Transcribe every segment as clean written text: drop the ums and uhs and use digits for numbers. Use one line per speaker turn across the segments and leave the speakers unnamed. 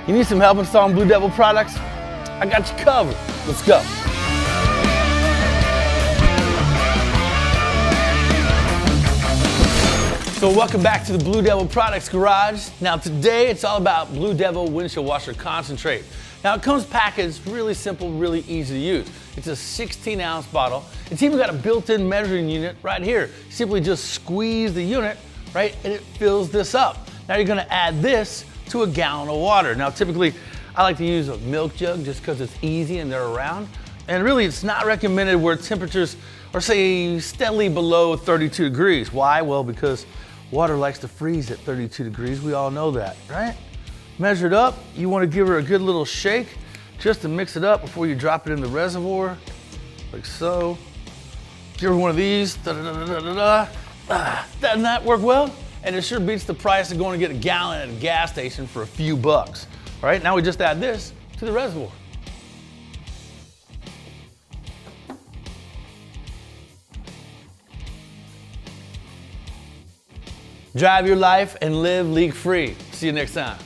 You need some help installing BlueDevil products? I got you covered. Let's go. So welcome back to the BlueDevil Products Garage. Now today it's all about BlueDevil Windshield Washer Concentrate. Now it comes packaged really simple, really easy to use. It's a 16-ounce bottle. It's even got a built-in measuring unit right here. Simply just squeeze the unit, right, and it fills this up. Now you're gonna add this to a gallon of water. Now typically I like to use a milk jug just because it's easy and they're around. And really it's not recommended where temperatures are say steadily below 32 degrees. Why? Well, because water likes to freeze at 32 degrees. We all know that, right? Measure it up. You want to give her a good little shake just to mix it up before you drop it in the reservoir, like so. Give her one of these. Doesn't that work well? And it sure beats the price of going to get a gallon at a gas station for a few bucks. All right, now we just add this to the reservoir. Drive your life and live leak-free. See you next time.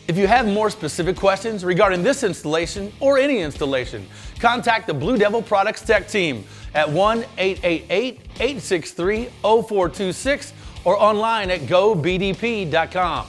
If you have more specific questions regarding this installation or any installation, contact the BlueDevil Products Tech Team at 1-888-863-0426 or online at gobdp.com.